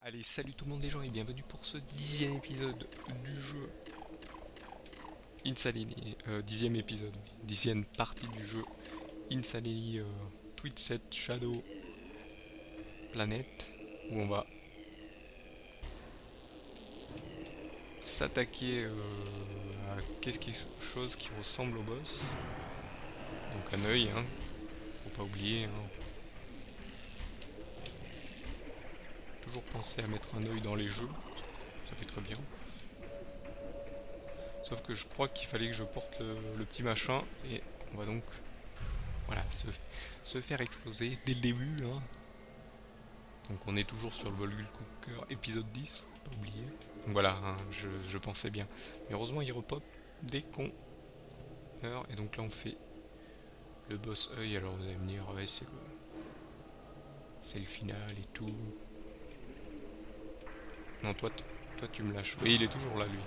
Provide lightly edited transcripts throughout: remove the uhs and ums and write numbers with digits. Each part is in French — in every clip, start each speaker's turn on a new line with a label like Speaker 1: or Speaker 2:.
Speaker 1: Allez, salut tout le monde les gens et bienvenue pour ce 10e épisode du jeu Insanity. 10e épisode, oui. 10e partie du jeu Insanity Twitset Shadow Planet, où on va s'attaquer à quelque chose qui ressemble au boss. Donc un œil, hein, faut pas oublier. Hein. Toujours penser à mettre un œil dans les jeux, ça fait très bien. Sauf que je crois qu'il fallait que je porte le petit machin et on va donc voilà, se faire exploser dès le début. Hein. Donc on est toujours sur le Volgul Cooker épisode 10, faut pas oublier. Donc voilà, hein, je pensais bien. Mais heureusement il repop dès qu'on meurt. Et donc là on fait le boss œil. Alors vous allez me dire, ouais c'est le final et tout. Non, toi tu me lâches. Oui, il est toujours là lui.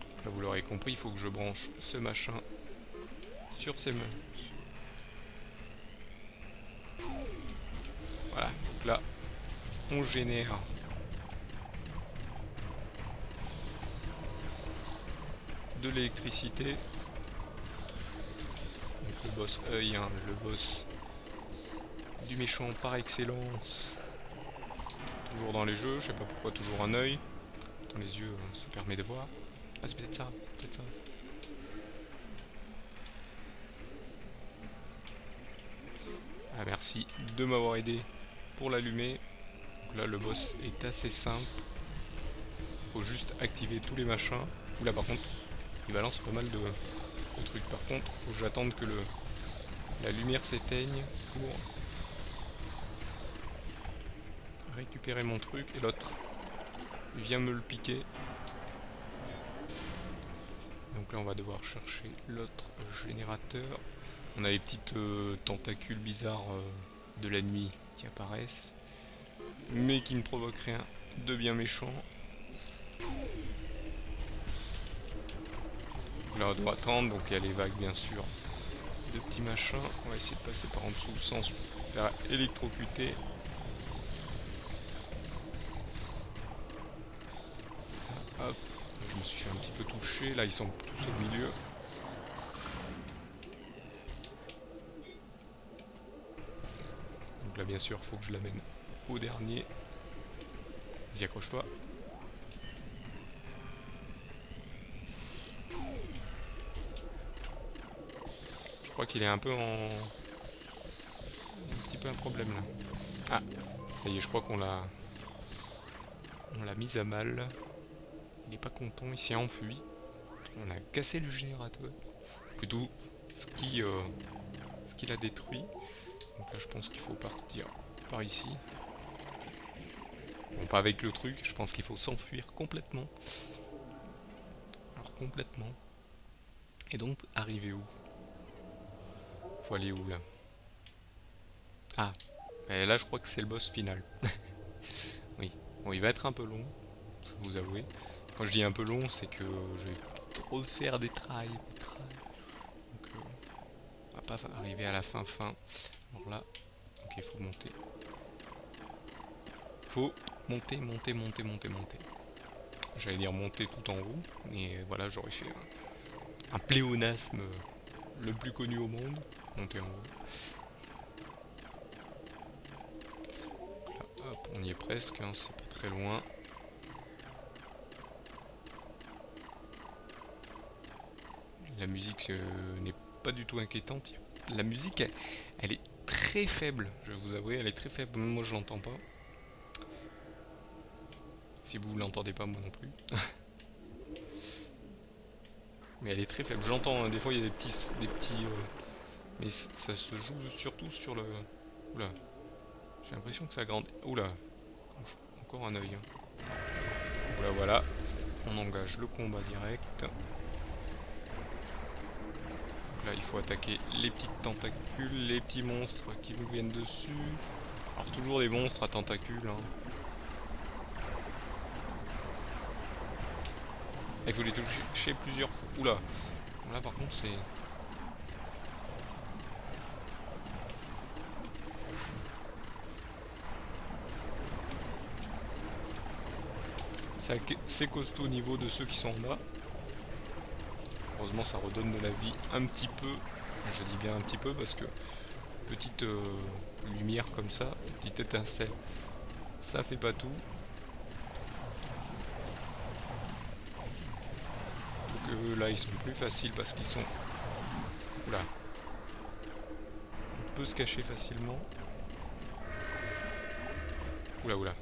Speaker 1: Donc là vous l'aurez compris, il faut que je branche ce machin sur ces mains. Voilà, donc là on génère de l'électricité. Donc le boss œil, hein, le boss du méchant par excellence. Toujours dans les jeux, je sais pas pourquoi toujours un œil. Dans les yeux, ça permet de voir. Ah, c'est peut-être ça, peut-être ça. Ah, merci de m'avoir aidé pour l'allumer. Donc là, le boss est assez simple. Faut juste activer tous les machins. Là, par contre, il balance pas mal de trucs. Par contre, faut que j'attende que la lumière s'éteigne pour récupérer mon truc. Et l'autre, il vient me le piquer. Donc là, on va devoir chercher l'autre générateur. On a les petites tentacules bizarres de la nuit qui apparaissent, mais qui ne provoquent rien de bien méchant. Là, on doit attendre, donc il y a les vagues, bien sûr, de petits machins. On va essayer de passer par en dessous sans se faire électrocuter. Hop, je me suis fait un petit peu toucher. Là, ils sont tous au milieu. Donc là, bien sûr, il faut que je l'amène au dernier. Vas-y, accroche-toi. Je crois qu'il est un peu en... un petit peu un problème là. Ah, ça y est, je crois qu'on l'a... on l'a mise à mal. Il est pas content, il s'est enfui. On a cassé le générateur. Plutôt ce qu'il a détruit. Donc là, je pense qu'il faut partir par ici. Bon, pas avec le truc, je pense qu'il faut s'enfuir complètement. Alors complètement. Et donc, arriver où? Faut aller où là? Ah, et là je crois que c'est le boss final. Oui, bon, il va être un peu long, je vais vous avouer. Quand je dis un peu long, c'est que je vais trop faire des trails. Donc, on va pas arriver à la fin. Alors là, ok, il faut monter. Faut monter. J'allais dire monter tout en haut, mais voilà, j'aurais fait un pléonasme le plus connu au monde. Monter en haut. Donc là, hop, on y est presque, hein, c'est pas très loin. La musique n'est pas du tout inquiétante. La musique, elle est très faible, je vais vous avouer, elle est très faible. Même moi, je l'entends pas. Si vous l'entendez pas, moi non plus. Mais elle est très faible. J'entends, hein, des fois, il y a des petits. Mais ça se joue surtout sur le. Oula, j'ai l'impression que ça grandit. Oula, encore un œil. Hein. Oula, voilà. On engage le combat direct. Donc là, il faut attaquer les petites tentacules, les petits monstres qui nous viennent dessus. Alors, toujours des monstres à tentacules. Hein. Il faut les toucher plusieurs fois. Oula, là par contre, c'est. C'est costaud au niveau de ceux qui sont en bas. Heureusement ça redonne de la vie un petit peu. Je dis bien un petit peu parce que petite lumière comme ça, petite étincelle, ça fait pas tout. Donc là ils sont plus faciles parce qu'ils sont... Oula. On peut se cacher facilement. Oula oula.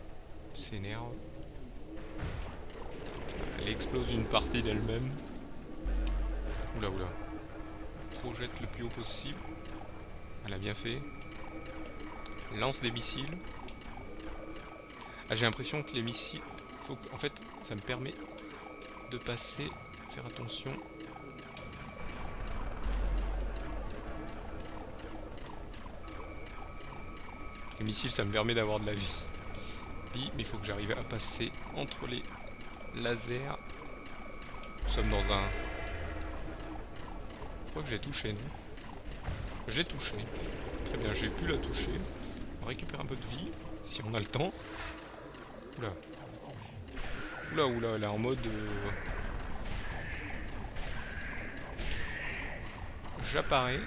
Speaker 1: S'énerve. Elle explose une partie d'elle-même. Oula oula. Projette le plus haut possible. Elle a bien fait. Lance des missiles. Ah, j'ai l'impression que les missiles... En fait, ça me permet de passer... Faire attention. Les missiles, ça me permet d'avoir de la vie. Mais il faut que j'arrive à passer entre les lasers. Nous sommes dans un... Je crois que j'ai touché, non? J'ai touché. Très bien, j'ai pu la toucher. On récupère un peu de vie, si on a le temps. Oula. Oula, oula, elle est en mode... J'apparais.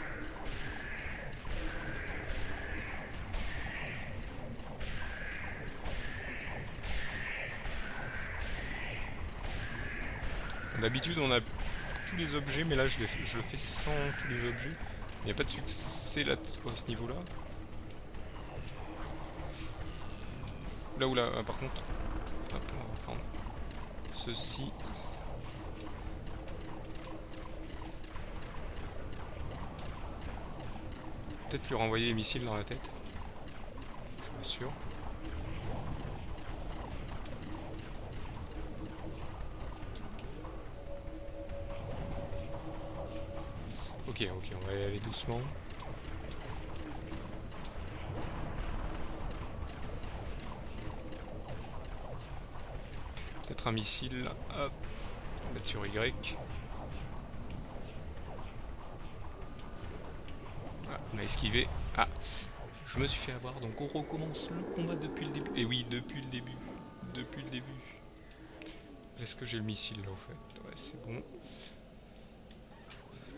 Speaker 1: D'habitude on a tous les objets, mais là je le fais sans tous les objets. Il n'y a pas de succès là à ce niveau là. Là où là, par contre, hop, on va prendre ceci. Peut-être lui renvoyer les missiles dans la tête. Je suis pas sûr. Ok, on va y aller doucement. Peut-être un missile. Hop. On va mettre sur Y. Ah, on a esquivé. Ah, je me suis fait avoir, donc on recommence le combat depuis le début. Et oui, depuis le début. Depuis le début. Est-ce que j'ai le missile là, au fait? Ouais, c'est bon.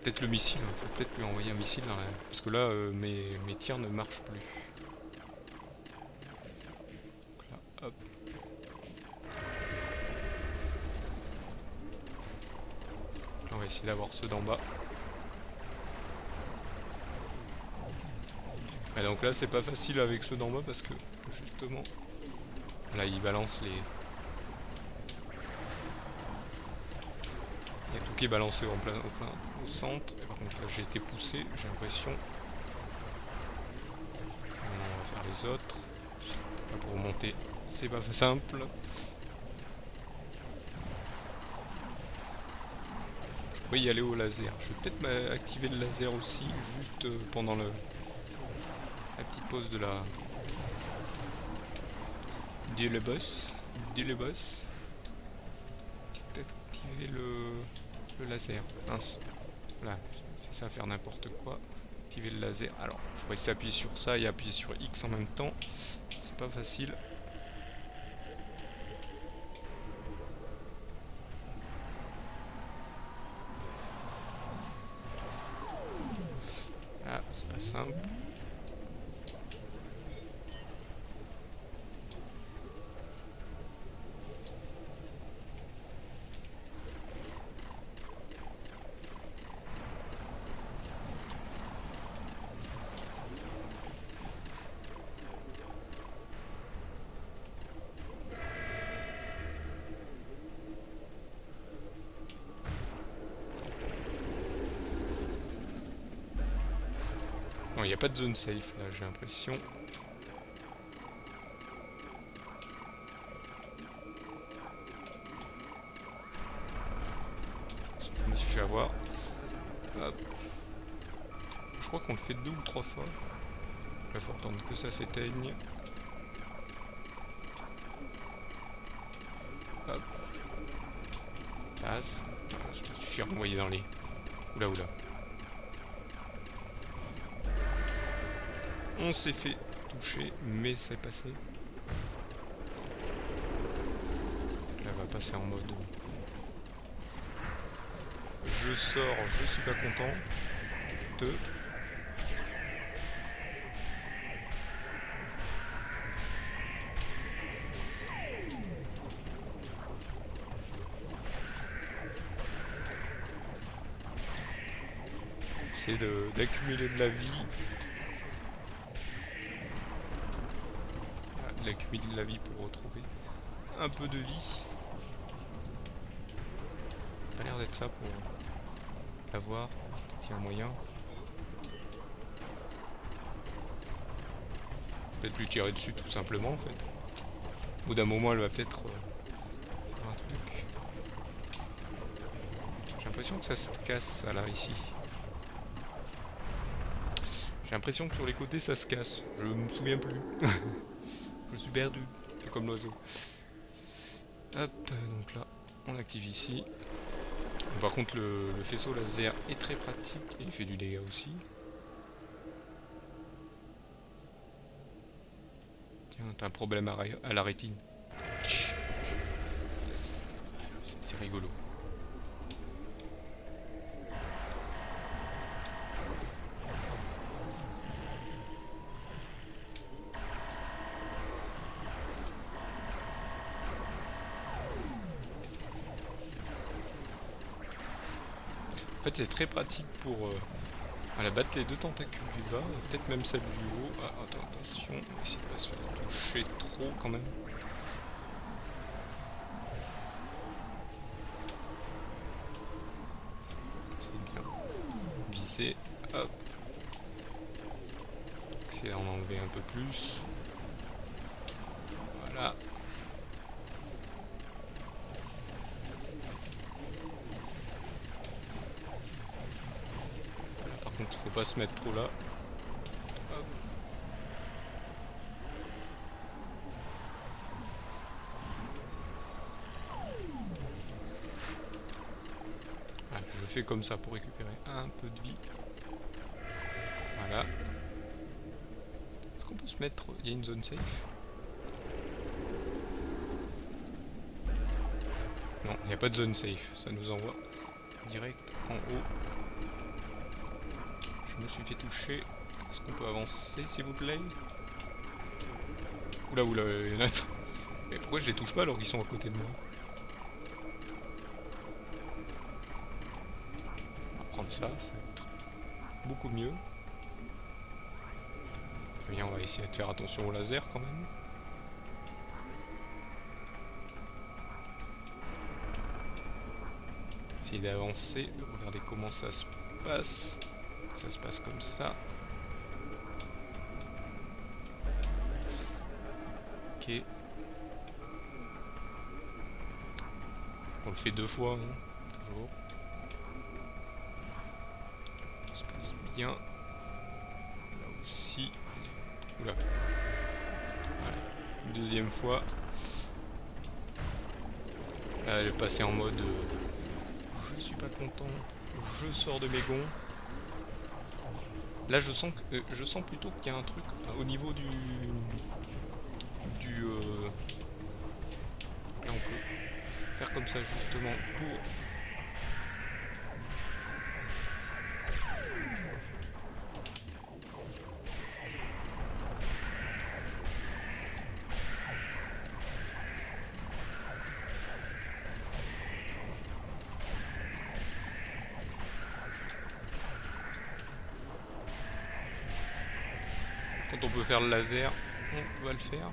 Speaker 1: Peut-être le missile, il faut peut-être lui envoyer un missile là, parce que là, mes tirs ne marchent plus. Donc là, hop. Là, on va essayer d'avoir ceux d'en bas. Et donc là c'est pas facile avec ceux d'en bas parce que justement là ils balancent les... Il y a tout qui est balancé au centre. Et par contre là j'ai été poussé, j'ai l'impression. On va faire les autres. Là, pour remonter c'est pas simple. Je pourrais y aller au laser. Je vais peut-être activer le laser aussi juste pendant la petite pause de la... le boss. Peut-être activer le laser. Mince. Voilà, c'est ça, faire n'importe quoi. Activer le laser. Alors, il faut rester appuyé sur ça et appuyer sur X en même temps. C'est pas facile. Ah, c'est pas simple. Non, il n'y a pas de zone safe là, j'ai l'impression. Je me suis fait avoir. Hop. Je crois qu'on le fait 2 ou 3 fois. Il faut attendre que ça s'éteigne. Hop. Passe. Ah, je me suis fait renvoyer dans les... Oula oula. On s'est fait toucher, mais c'est passé. Là, va passer en mode... Je sors, je suis pas content. Essayer d'accumuler de la vie. D'accumuler de la vie pour retrouver un peu de vie. Ça a pas l'air d'être ça pour l'avoir. Il y a un moyen. Peut-être lui tirer dessus tout simplement en fait. Au bout d'un moment elle va peut-être faire un truc. J'ai l'impression que ça se casse ça là ici. J'ai l'impression que sur les côtés ça se casse. Je me souviens plus. Je suis perdu. C'est comme l'oiseau. Hop, donc là on active ici. Par contre le faisceau laser est très pratique et il fait du dégât aussi. Tiens, t'as un problème à la rétine. C'est rigolo. En fait c'est très pratique pour battre les deux tentacules du bas, et peut-être même celle du haut. Ah, attends, attention, on va essayer de pas se faire toucher trop quand même. C'est bien. Viser, hop. Essayer d'en enlever un peu plus. Voilà. Par contre, faut pas se mettre trop là. Hop. Voilà, je fais comme ça pour récupérer un peu de vie. Voilà. Est-ce qu'on peut se mettre... Il y a une zone safe? Non, il n'y a pas de zone safe. Ça nous envoie direct en haut. Je me suis fait toucher. Est-ce qu'on peut avancer s'il vous plaît? Oula, oula, il y en a... Mais pourquoi je les touche pas alors qu'ils sont à côté de moi? On va prendre ça, ça va être beaucoup mieux. Très bien, on va essayer de faire attention au laser quand même. Essayer d'avancer, de regarder comment ça se passe. Ça se passe comme ça. Ok. On le fait deux fois, hein, toujours. Ça se passe bien. Là aussi. Oula. Voilà. Une deuxième fois. Là, elle est passée en mode... je suis pas content. Je sors de mes gonds. Là, je sens plutôt qu'il y a un truc au niveau du... Là, on peut faire comme ça, justement, pour... Quand on peut faire le laser, on va le faire.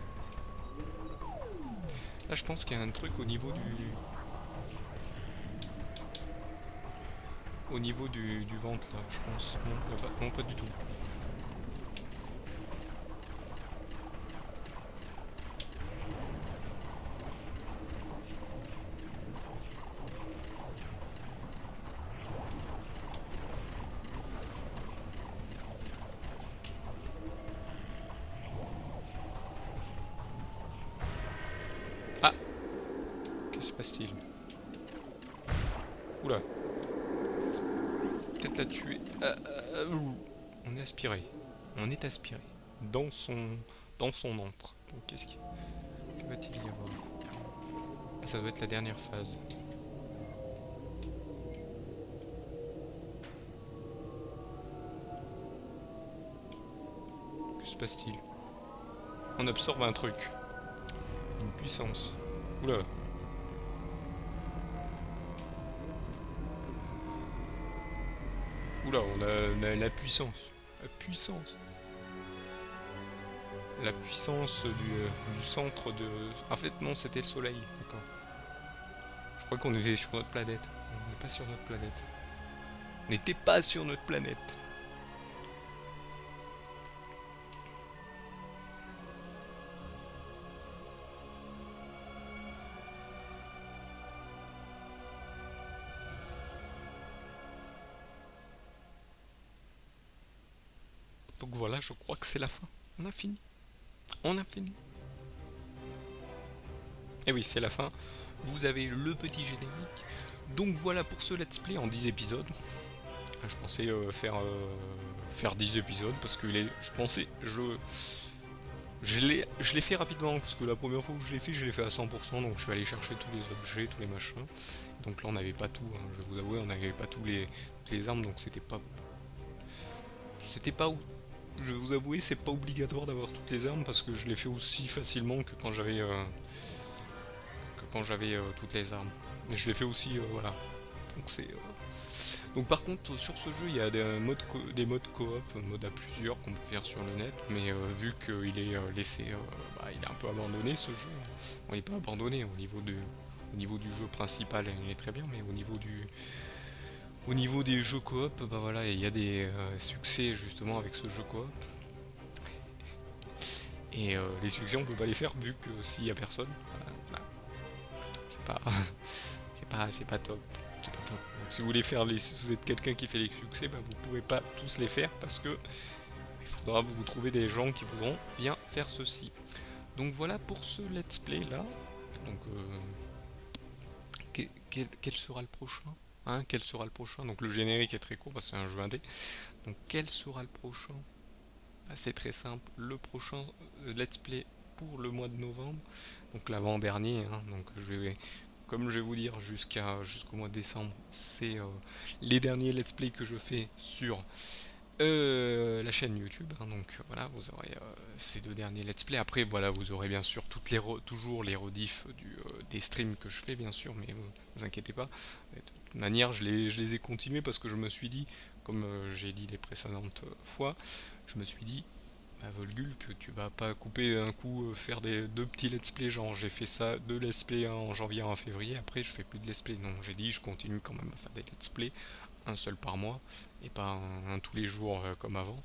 Speaker 1: Là, je pense qu'il y a un truc au niveau du... Au niveau du ventre, là, je pense. Non, pas du tout. Ah! Qu'est-ce qui se passe-t-il? Oula. Peut-être la tuer. On est aspiré. On est aspiré. Dans son antre. Donc qu'est-ce que va-t-il y avoir? Ah, ça doit être la dernière phase. Que se passe-t-il? On absorbe un truc. Une puissance. Oula. Oula, on a la puissance. La puissance. La puissance du centre de... En fait, non, c'était le soleil. D'accord. Je crois qu'on était sur notre planète. On n'est pas sur notre planète. On n'était pas sur notre planète. Donc voilà, je crois que c'est la fin. On a fini. On a fini. Et oui, c'est la fin. Vous avez le petit générique. Donc voilà pour ce let's play en 10 épisodes. Je pensais faire 10 épisodes parce que je pensais... Je l'ai fait rapidement parce que la première fois où je l'ai fait à 100%, donc je suis allé chercher tous les objets, tous les machins. Donc là on n'avait pas tout, hein, je vais vous avouer, on n'avait pas toutes les armes, donc c'était pas, je vais vous avouer, c'est pas obligatoire d'avoir toutes les armes parce que je l'ai fait aussi facilement que quand j'avais toutes les armes. Mais je l'ai fait aussi, voilà. Donc donc par contre sur ce jeu il y a des modes coop, mode à plusieurs qu'on peut faire sur le net, mais vu qu'il est laissé, il est un peu abandonné ce jeu. Bon, il n'est pas abandonné au niveau du jeu principal, il est très bien, mais au niveau des jeux coop, bah voilà, il y a des succès justement avec ce jeu coop. Et les succès on peut pas les faire vu que s'il y a personne, voilà, c'est pas c'est pas top. C'est pas top. Donc si vous voulez faire si vous êtes quelqu'un qui fait les succès, bah, vous pouvez pas tous les faire parce que il faudra vous trouver des gens qui voudront bien faire ceci. Donc voilà pour ce let's play là. Donc quel sera le prochain, hein, quel sera le prochain? Donc le générique est très court parce que c'est un jeu indé. Donc quel sera le prochain? Bah, c'est très simple. Le prochain let's play pour le mois de novembre, donc l'avant-dernier, hein, donc comme je vais vous dire jusqu'au mois de décembre, c'est les derniers let's play que je fais sur la chaîne YouTube, hein. Donc voilà, vous aurez ces deux derniers let's play. Après voilà, vous aurez bien sûr toujours les rediffs des streams que je fais bien sûr, mais vous inquiétez pas. De toute manière, je les ai continués parce que je me suis dit, comme j'ai dit les précédentes fois, je me suis dit, bah, Volgul, que tu vas pas couper un coup, faire deux petits let's play, genre j'ai fait ça, deux let's play, un en janvier, un en février, après je fais plus de let's play. Non, j'ai dit je continue quand même à faire des let's play, un seul par mois, et pas un tous les jours comme avant.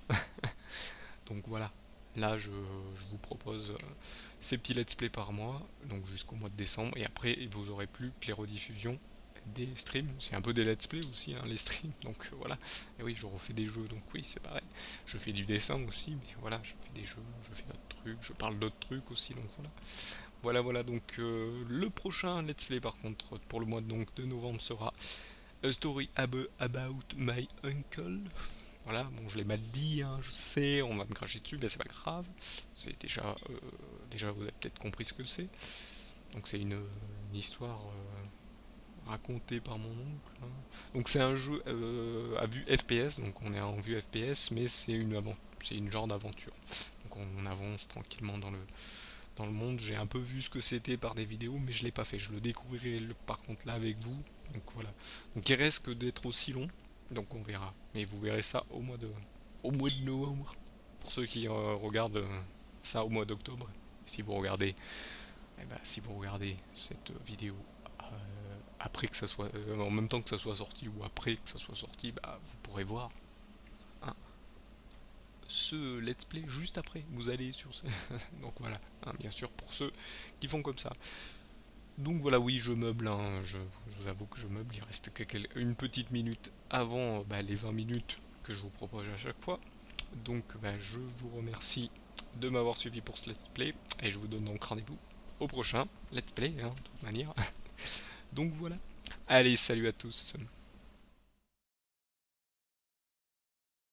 Speaker 1: Donc voilà, là je vous propose ces petits let's play par mois, donc jusqu'au mois de décembre, et après vous aurez plus que les rediffusions des streams. C'est un peu des let's play aussi, hein, les streams, donc voilà. Et oui, je refais des jeux, donc oui, c'est pareil. Je fais du dessin aussi, mais voilà, je fais des jeux, je fais d'autres trucs, je parle d'autres trucs aussi, donc voilà. Voilà, donc le prochain let's play par contre, pour le mois de novembre, sera A Story About My Uncle. Voilà, bon, je l'ai mal dit, hein, je sais, on va me cracher dessus, mais c'est pas grave. C'est déjà, vous avez peut-être compris ce que c'est. Donc c'est une histoire racontée par mon oncle, hein. Donc c'est un jeu à vue FPS, donc on est en vue FPS, mais c'est une genre d'aventure. Donc on avance tranquillement dans le monde. J'ai un peu vu ce que c'était par des vidéos, mais je l'ai pas fait. Je le découvrirai par contre là avec vous. Donc voilà. Donc il reste que d'être aussi long. Donc on verra. Mais vous verrez ça au mois de novembre. Pour ceux qui regardent ça au mois d'octobre. Si vous regardez, si vous regardez cette vidéo après que ça soit, en même temps que ça soit sorti ou après que ça soit sorti, bah, vous pourrez voir, hein, ce let's play juste après. Vous allez sur ce... Donc voilà, hein, bien sûr pour ceux qui font comme ça. Donc voilà, oui, je meuble, hein, je vous avoue que je meuble. Il reste une petite minute avant les 20 minutes que je vous propose à chaque fois. Donc je vous remercie de m'avoir suivi pour ce let's play et je vous donne donc rendez-vous au prochain let's play, hein, de toute manière. Donc voilà. Allez, salut à tous.